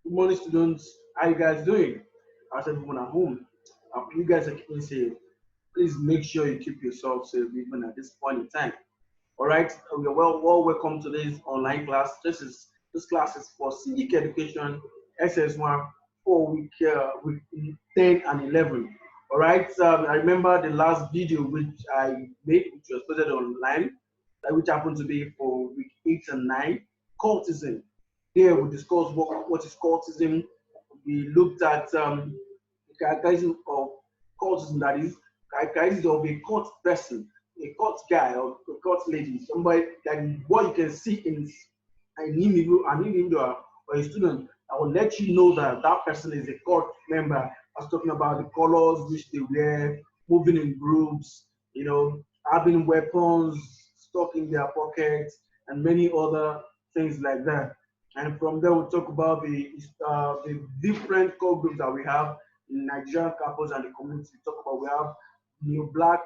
Good morning, students. How you guys doing? How's everyone at home? You guys are keeping safe. Please make sure you keep yourself safe even at this point in time. All right, you're well welcome to this online class. This class is for Civic Education SS1 for week 10 and 11. All right, I remember the last video which I made, which was posted online, which happened to be for week 8 and 9, cultism. Here we discussed what is cultism. We looked at the characteristic of cultism, that is, characteristic of a cult person, a cult guy or a cult lady, somebody that what you can see in an individual or a student that will let you know that that person is a cult member. I was talking about the colors which they wear, moving in groups, having weapons stuck in their pockets, and many other things like that. And from there, we'll talk about the different core groups that we have in Nigerian campus and the community. We talk about we have New Black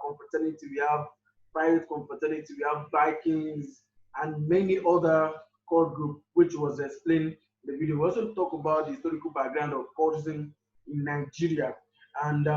confraternity, we have Private confraternity, we have Vikings, and many other core groups, which was explained in the video. We also talk about the historical background of cultism in Nigeria, and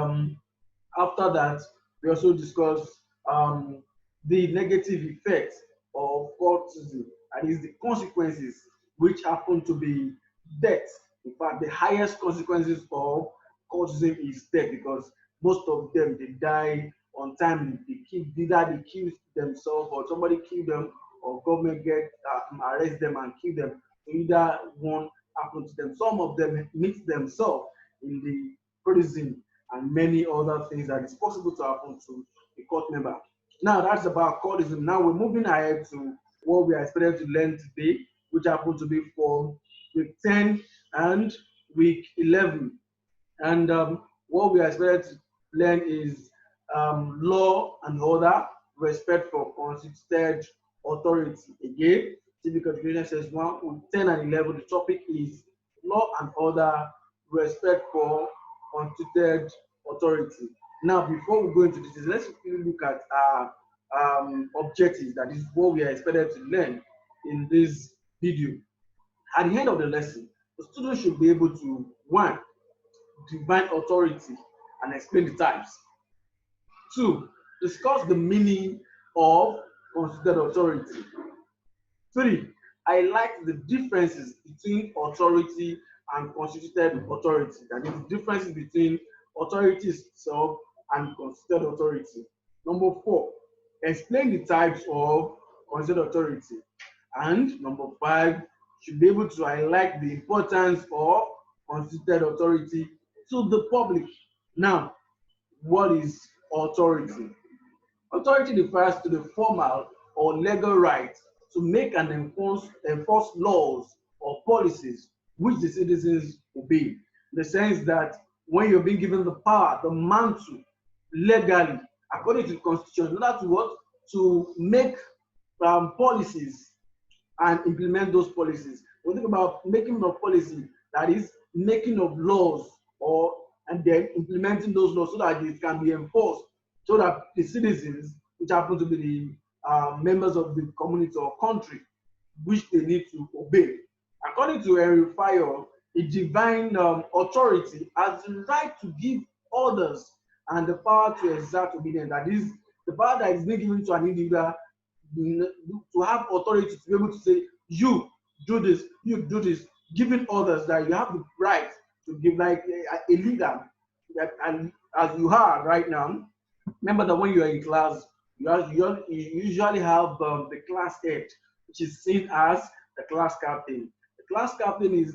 after that, we also discuss the negative effects of cultism, that is the consequences which happen to be death. In fact, the highest consequences of cultism is death because most of them they die untimely. Either they kill themselves or somebody kill them or government get arrest them and kill them. So either one happen to them. Some of them meet themselves in the prison and many other things that is possible to happen to a court member. Now that's about cultism. Now we're moving ahead to what we are expected to learn today, which happened to be for week 10 and week 11. And what we are expected to learn is law and order, respect for constituted authority. Again, civic education says 1 with 10 and 11. The topic is law and order, respect for constituted authority. Now, before we go into this, let's quickly look at our objectives. That is what we are expected to learn in this video. At the end of the lesson, the student should be able to, one, divine authority and explain the types. Two, discuss the meaning of constituted authority. Three, highlight the differences between authority and constituted authority. That is, the differences between authority itself and constituted authority. Number four, explain the types of constituted authority. And number five, should be able to highlight the importance of constituted authority to the public. Now, what is authority? Authority refers to the formal or legal right to make and enforce laws or policies which the citizens obey. In the sense that when you're being given the power, the mantle, legally, according to the Constitution, in order to what? To make policies and implement those policies. We think about making of policy, that is making of laws, or and then implementing those laws so that it can be enforced, so that the citizens, which happen to be the members of the community or country, which they need to obey. According to Henry Fayol, a divine authority has the right to give orders and the power to exert obedience. That is, the power that is being given to an individual to have authority to be able to say, you do this, you do this, giving orders that you have the right to give, like a leader, and as you are right now. Remember that when you are in class, you usually have the class head, which is seen as the class captain. The class captain is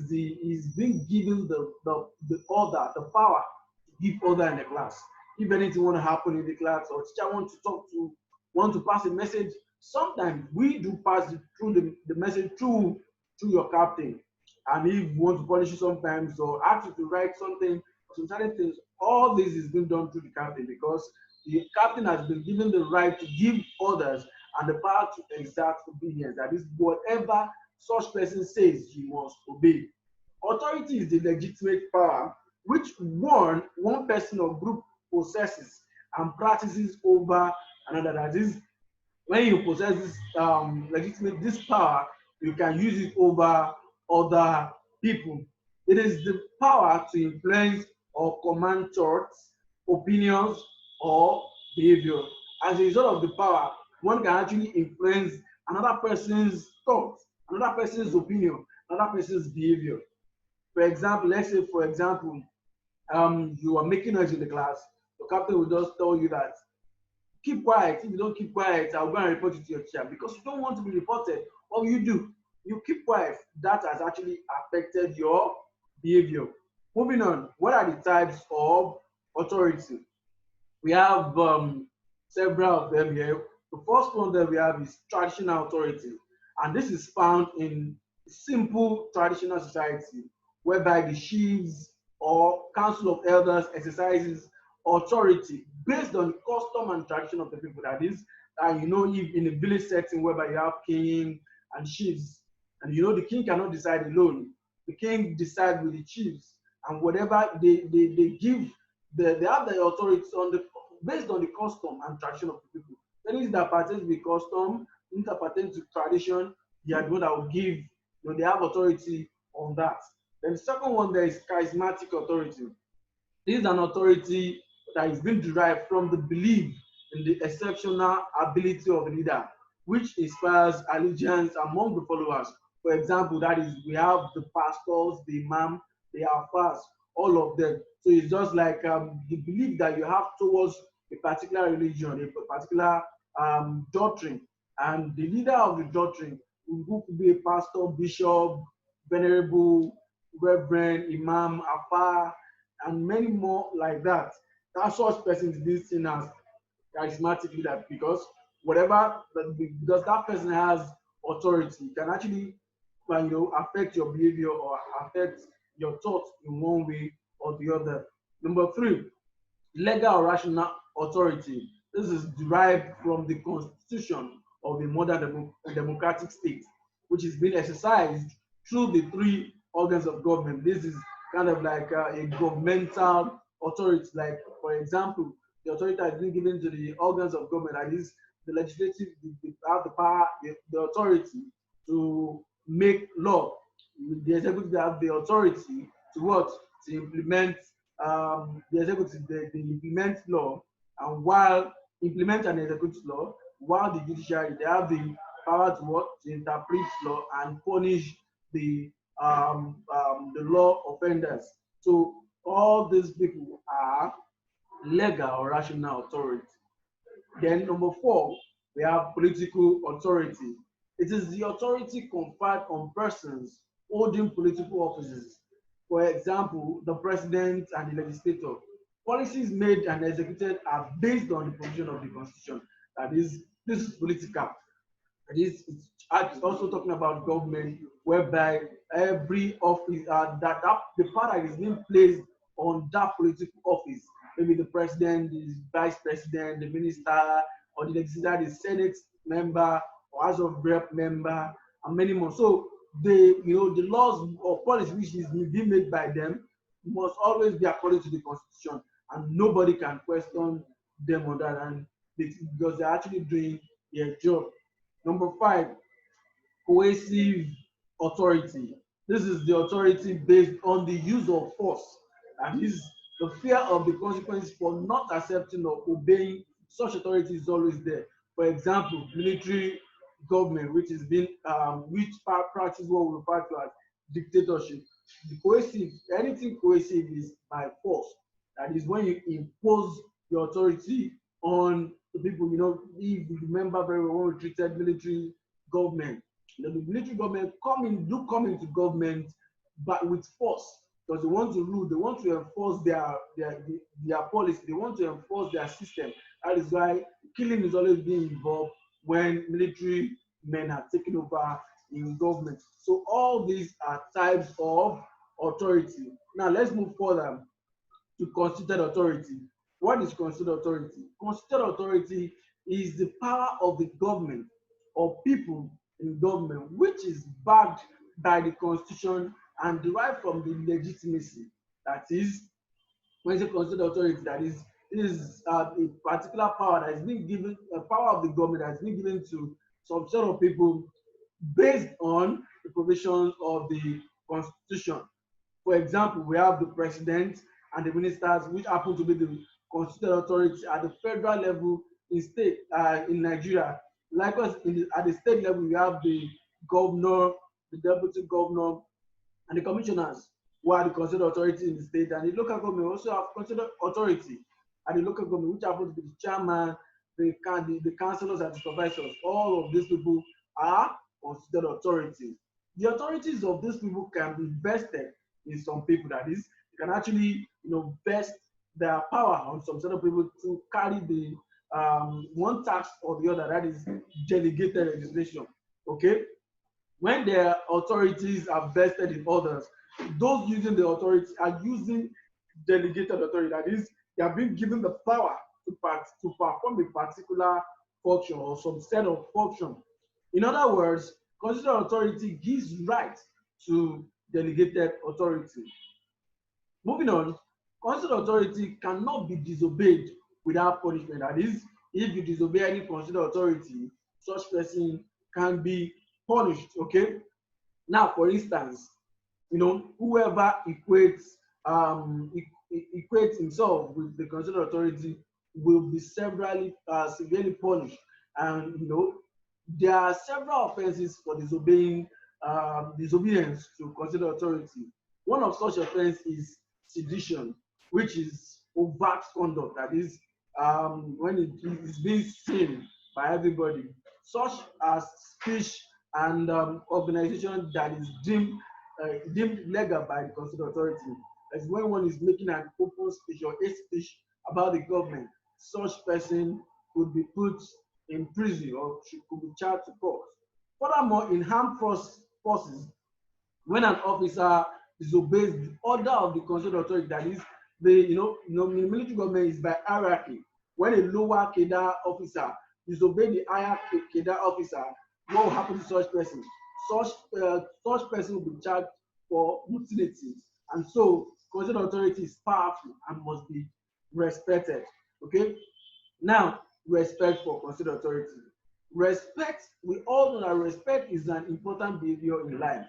being given the order, the power to give order in the class. If anything want to happen in the class, or teacher want to pass a message, sometimes we do pass it through the message through your captain. And if you want to punish you sometimes or ask you to write something, some certain things, all this is being done through the captain, because the captain has been given the right to give orders and the power to exert obedience. That is, whatever such person says, you must obey. Authority is the legitimate power which one person or group possesses and practices over another. That is, when you possess this legitimate this power, you can use it over other people. It is the power to influence or command thoughts, opinions, or behavior. As a result of the power, one can actually influence another person's thoughts, another person's opinion, another person's behavior. For example, let's say, for example, you are making noise in the class, your captain will just tell you that keep quiet. If you don't keep quiet, I'll go and report you to your teacher because you don't want to be reported. What will you do? You keep quiet. That has actually affected your behavior. Moving on, what are the types of authority? We have several of them here. The first one that we have is traditional authority, and this is found in simple traditional society, whereby the chiefs or council of elders exercises authority based on the custom and tradition of the people. That is, if in a village setting whereby you have king and chiefs, and the king cannot decide alone. The king decides with the chiefs, and whatever they give, they have the authority on the based on the custom and tradition of the people. Things that pertain to the custom, things that pertain to tradition, they are the one that will give, they have authority on that. Then the second one, there is charismatic authority. This is an authority that is being derived from the belief in the exceptional ability of the leader, which inspires allegiance among the followers. For example, that is, we have the pastors, the imam, the alphas, all of them. So it's just like the belief that you have towards a particular religion, a particular doctrine, and the leader of the doctrine who could be a pastor, bishop, venerable, reverend, imam, alpha, and many more like that. That such person is being seen as charismatic leader because because that person has authority, can actually affect your behavior or affect your thoughts in one way or the other. Number three, legal or rational authority. This is derived from the constitution of a modern democratic state, which is being exercised through the three organs of government. This is kind of like a governmental authority. Like, for example, the authority that is being given to the organs of government, that is the legislative, they have the power, the authority to make law. The executive have the authority to what? To implement the executive, they implement law, and while implement and execute law, while the judiciary, they have the power to what? To interpret law and punish the the law offenders. So all these people are legal or rational authority. Then number four, we have political authority. It is the authority conferred on persons holding political offices. For example, the president and the legislator. Policies made and executed are based on the provision of the constitution. That is, this is political. It's also talking about government, whereby every office that the power that is being placed on that political office, maybe the president, the vice president, the minister, or the legislator, the senate member, or house of rep member, and many more. So the laws or policy which is being made by them must always be according to the constitution, and nobody can question them on that, and because they're actually doing their job. Number five, coercive authority. This is the authority based on the use of force. That is, the fear of the consequences for not accepting or obeying such authority is always there. For example, military government, which is being which practice what we refer to as dictatorship. The coercive, anything coercive is by force. That is when you impose your authority on the people. If you remember very well when we treated military government, the military government come into government, but with force, because they want to rule, they want to enforce their policy, they want to enforce their system. That is why killing is always being involved when military men are taking over in government. So all these are types of authority. Now let's move further to constituted authority. What is constituted authority? Constituted authority is the power of the government or people in government which is backed by the constitution and derived from the legitimacy. That is, when you say constituted authority, that is a particular power that is being given, a power of the government that is being given to some sort of people based on the provisions of the constitution. For example, we have the president and the ministers, which happen to be the constituted authority at the federal level in state in Nigeria. Likewise, at the state level, we have the governor, the deputy governor, and the commissioners, who are the considered authority in the state, and the local government also have considered authority at the local government, which happens to be the chairman, the councillors and the supervisors. All of these people are considered authorities. The authorities of these people can be vested in some people. That is, you can actually, vest their power on some set of people to carry the one task or the other. That is delegated legislation. Okay, when their authorities are vested in others, those using the authority are using delegated authority. That is, they are being given the power to perform a particular function or some set of function. In other words, constitutional authority gives right to delegated authority. Moving on, constitutional authority cannot be disobeyed without punishment. That is, if you disobey any constitutional authority, such person can be punished. Okay. Now, for instance, whoever equates himself with the constitutional authority will be severely punished. And there are several offenses for disobedience to constitutional authority. One of such offense is sedition, which is overt conduct. That is, when it is being seen by everybody, such as speech and organization that is deemed legal by the constitutional authority. As when one is making an open speech or a speech about the government, such person could be put in prison or could be charged to court. Furthermore, in armed forces, when an officer disobeys the order of the constitutional authority, that is, the military government is by hierarchy. When a lower cadre officer disobeys the higher cadre officer, what will happen to such person? Such person will be charged for mutiny, and so constitutional authority is powerful and must be respected. Okay. Now, respect for constitutional authority. Respect. We all know that respect is an important behavior in life.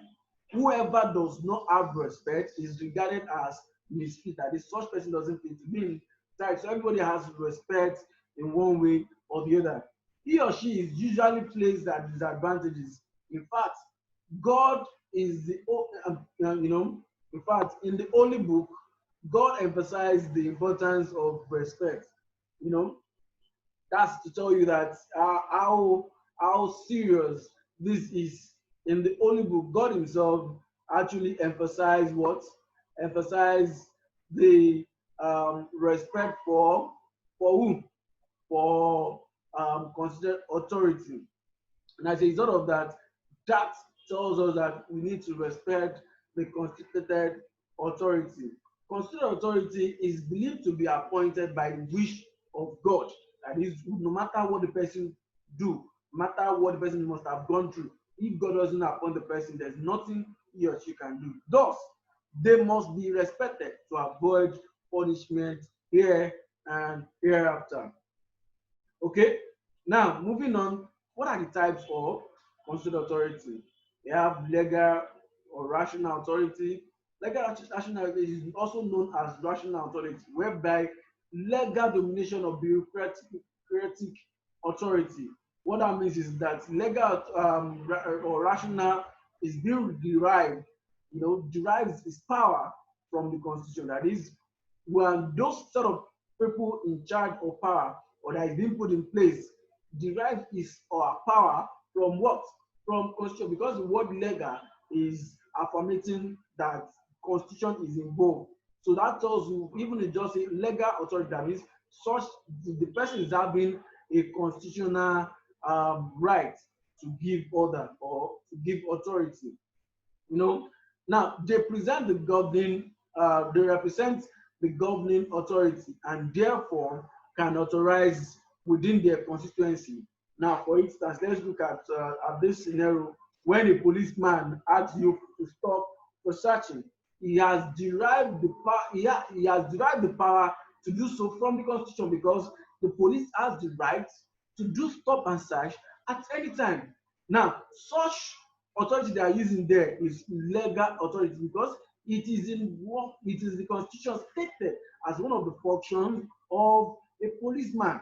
Whoever does not have respect is regarded as misfit. That is, such person doesn't fit to be in society. So everybody has respect in one way or the other. He or she is usually placed at disadvantages. In fact, God is in fact, in the Holy Book, God emphasized the importance of respect. That's to tell you that how serious this is. In the Holy Book, God Himself actually emphasized what? Emphasized the respect for whom? For considered authority. And as a result of that, that tells us that we need to respect the constituted authority. Constituted authority is believed to be appointed by the wish of God. That is, no matter what the person do, no matter what the person must have gone through, if God doesn't appoint the person, there's nothing he or she can do. Thus, they must be respected to avoid punishment here and hereafter. Okay, now moving on, what are the types of constituted authority? We have legal or rational authority. Legal rational authority is also known as rational authority, whereby legal domination of bureaucratic authority. What that means is that legal or rational is being derives its power from the constitution. That is, when those sort of people in charge of power or that is being put in place derive its power from what? From constitution, because the word legal is affirmating that constitution is involved. So that tells you, even if just a legal authority, that means such the person is having a constitutional right to give order or to give authority. Now they represent the governing authority, and therefore can authorize within their constituency. Now, for instance, let's look at this scenario when a policeman asks you to stop for searching. He has derived the power. He has derived the power to do so from the constitution, because the police has the right to do stop and search at any time. Now, such authority they are using there is legal authority because it is in what it is the constitution stated as one of the functions of a policeman.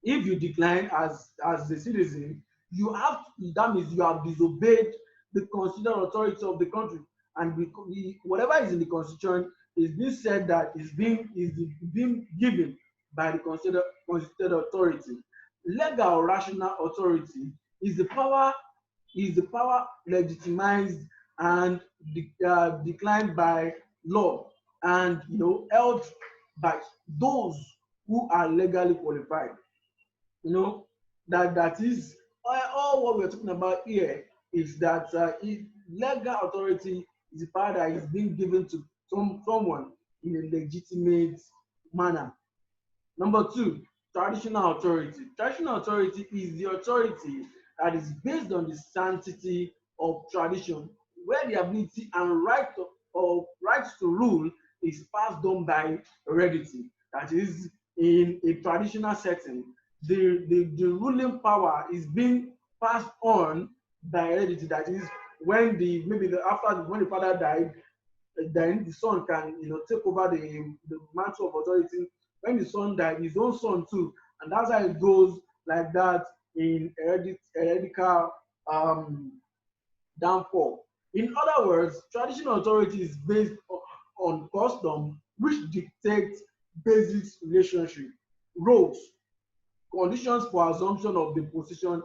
If you decline as a citizen, you have that means you have disobeyed the constitutional authority of the country, and whatever is in the constitution is being said that is being given by the constituted authority. Legal or rational authority is the power legitimized and declined by law, and held by those who are legally qualified. That is all what we're talking about here is that legal authority is the power that is being given to someone in a legitimate manner. Number two, traditional authority. Traditional authority is the authority that is based on the sanctity of tradition, where the ability and right to rule is passed on by heredity. That is, in a traditional setting, the ruling power is being passed on by heredity. That is, when when the father died, then the son can take over the mantle of authority. When the son died, his own son too, and that's how it goes like that in heredical um, downfall. In other words, traditional authority is based on custom, which dictates basic relationship, roles, conditions for assumption of the position,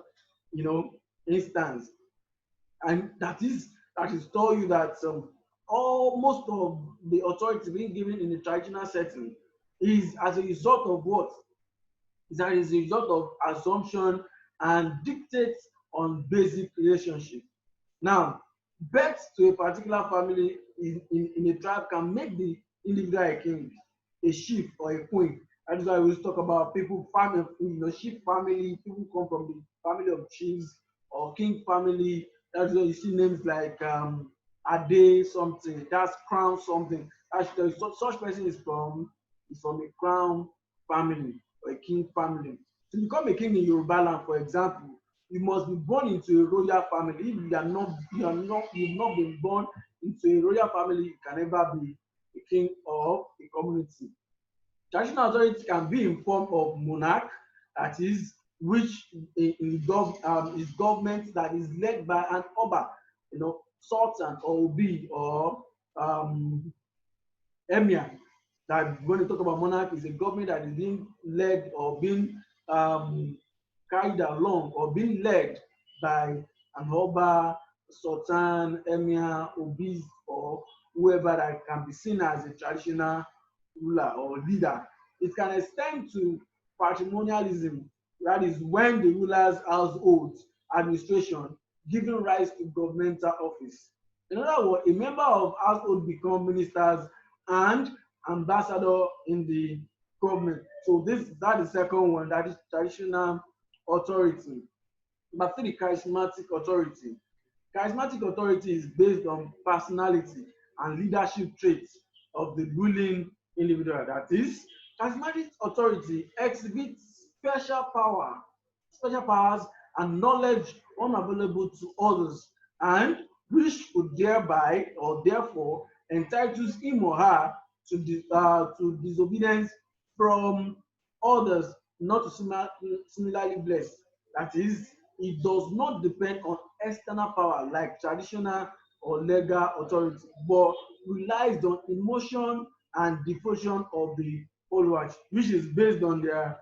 instance. And that is tell you that almost of the authority being given in the traditional setting is as a result of what? Is as a result of assumption and dictates on basic relationship. Now, birth to a particular family in a tribe can make the individual a king, a chief, or a queen. That is why we always talk about people, family, chief family, people come from the family of chiefs or king family. That's why you see names like Ade something, that's crown something. Actually, such person is from a crown family or a king family. To become a king in Yoruba land, for example, you must be born into a royal family. If you've not been born into a royal family, you can never be a king of a community. Traditional authority can be in form of monarch, that is, which is government that is led by an oba, sultan or obi or um, emir. That when you talk about monarch, is a government that is being led or being um, carried along or being led by an oba, sultan, emir, obis, or whoever that can be seen as a traditional ruler or leader. It can extend to patrimonialism, that is when the ruler's household administration giving rise to governmental office. In other words, a member of household become ministers and ambassador in the government. So that is the second one, that is traditional authority. Number three, charismatic authority. Charismatic authority is based on personality and leadership traits of the ruling individual. That is, charismatic authority exhibits special powers and knowledge unavailable to others, and which could thereby or therefore entitles him or her to disobedience from others not to similarly blessed. That is, it does not depend on external power like traditional or legal authority, but relies on emotion and devotion of the followers, which is based on their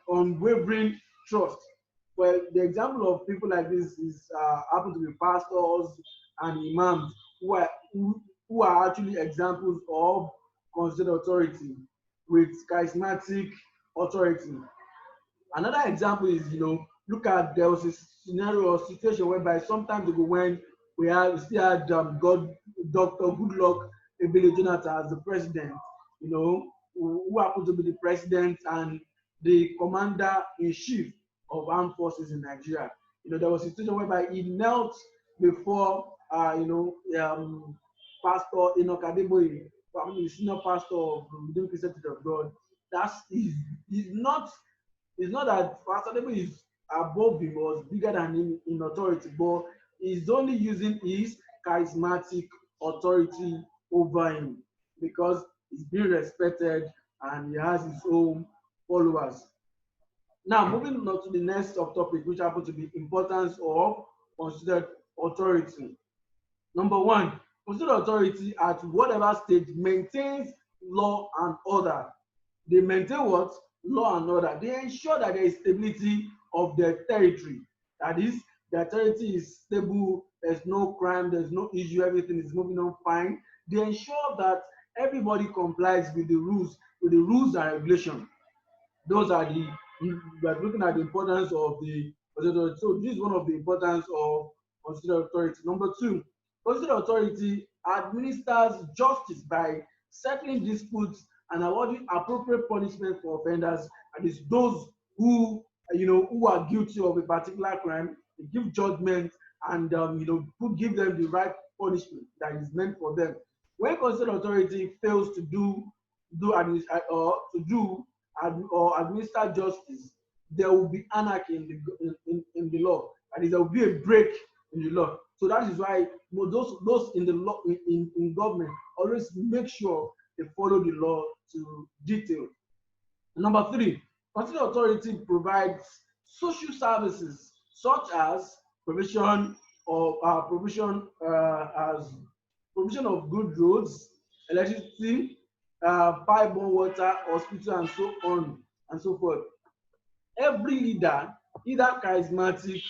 unwavering trust. Well, the example of people like this is happen to be pastors and imams who are actually examples of considered authority with charismatic authority. Another example is, look at there was a scenario or situation whereby sometimes ago when we still had Dr. Goodluck Ebele Jonathan as the president, who happened to be the president and the commander in chief of armed forces in Nigeria. There was a situation whereby he knelt before, Pastor Enoch Adeboye, the senior pastor of the Redeemed Christian Church of God. That's is not It's not that Pastor David is above him or is bigger than him in authority, but is only using his charismatic authority over him because he's being respected and he has his own followers. Now, moving on to the next subtopic, which happens to be importance of considered authority. Number one, considered authority at whatever stage maintains law and order. They maintain what? Law and order. They ensure that there is stability of their territory. That is, their territory is stable, there's no crime, there's no issue, everything is moving on fine. They ensure that everybody complies with the rules and regulations. Those are the, we are looking at the importance of the considered authority. So this is one of the importance of considered authority. Number two, considered authority administers justice by settling disputes and awarding appropriate punishment for offenders. And it's those who who are guilty of a particular crime. They give judgment and give them the right punishment that is meant for them. When considered authority fails to or administer justice, there will be anarchy in the law. That is, there will be a break in the law. So that is why those in the law in government always make sure they follow the law to detail. Number three, considered authority provides social services such as provision of good roads, electricity, pipe-borne water, hospital, and so on and so forth. Every leader, either charismatic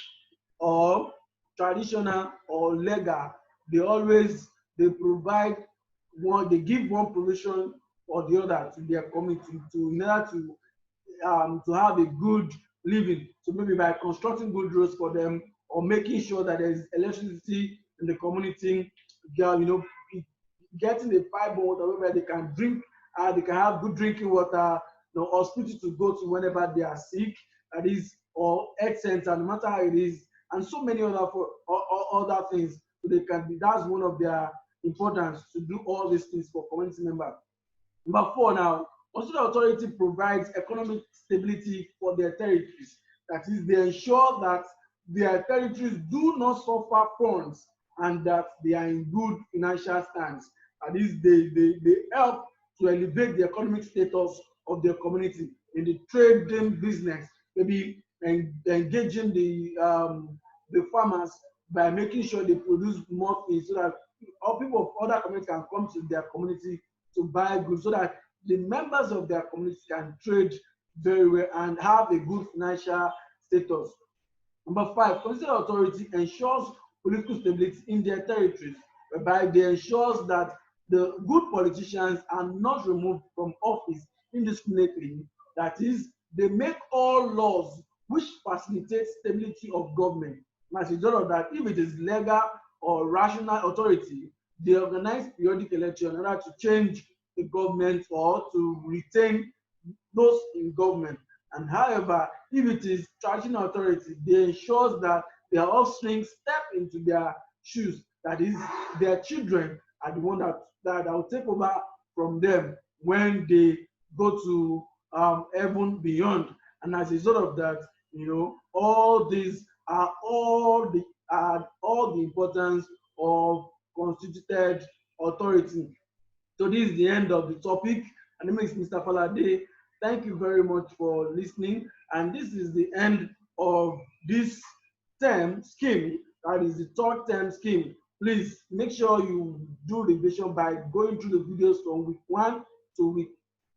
or traditional or legal, they provide one, they give one provision or the other to their community in order to have a good living. So maybe by constructing good roads for them or making sure that there is electricity in the community, getting a pipe water where they can drink, they can have good drinking water, hospital to go to whenever they are sick, that is, or health center, no matter how it is, and so many other things. So they can be, that's one of their importance, to do all these things for community members. Number four now, considered authority provides economic stability for their territories. That is, they ensure that their territories do not suffer funds and that they are in good financial stance. That is, they help to elevate the economic status of their community in the trading business, maybe engaging the farmers by making sure they produce more things so that all people of other communities can come to their community to buy goods, so that the members of their community can trade very well and have a good financial status. Number five, considered authority ensures political stability in their territories, whereby they ensures that the good politicians are not removed from office indiscriminately. That is, they make all laws which facilitate stability of government. And as a result of that, if it is legal or rational authority, they organize periodic election in order to change the government or to retain those in government. And however, if it is traditional authority, they ensure that their offspring step into their shoes. That is, their children are the one that will take over from them when they go to heaven beyond. And as a result of that, all these are all the importance of constituted authority. So this is the end of the topic. And my name is Mr. Falade. Thank you very much for listening. And this is the end of this term scheme. That is the third term scheme. Please make sure you do revision by going through the videos from week 1 to week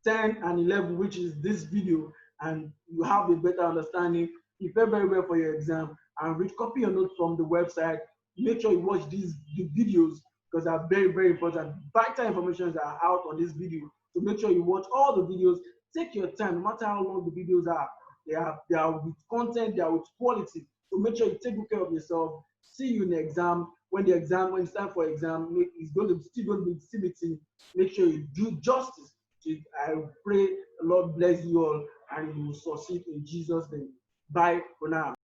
10 and 11, which is this video, and you have a better understanding. Prepare very well for your exam and read, copy your notes from the website. Make sure you watch the videos because they are very, very important. Vital information that are out on this video. So make sure you watch all the videos. Take your time, no matter how long the videos are. They are with content, they are with quality. So make sure you take good care of yourself. See you in the exam. When it's time for exam, it's still going to be CBT. Make sure you do justice. I pray the Lord bless you all and you will succeed in Jesus' name. Bye for now.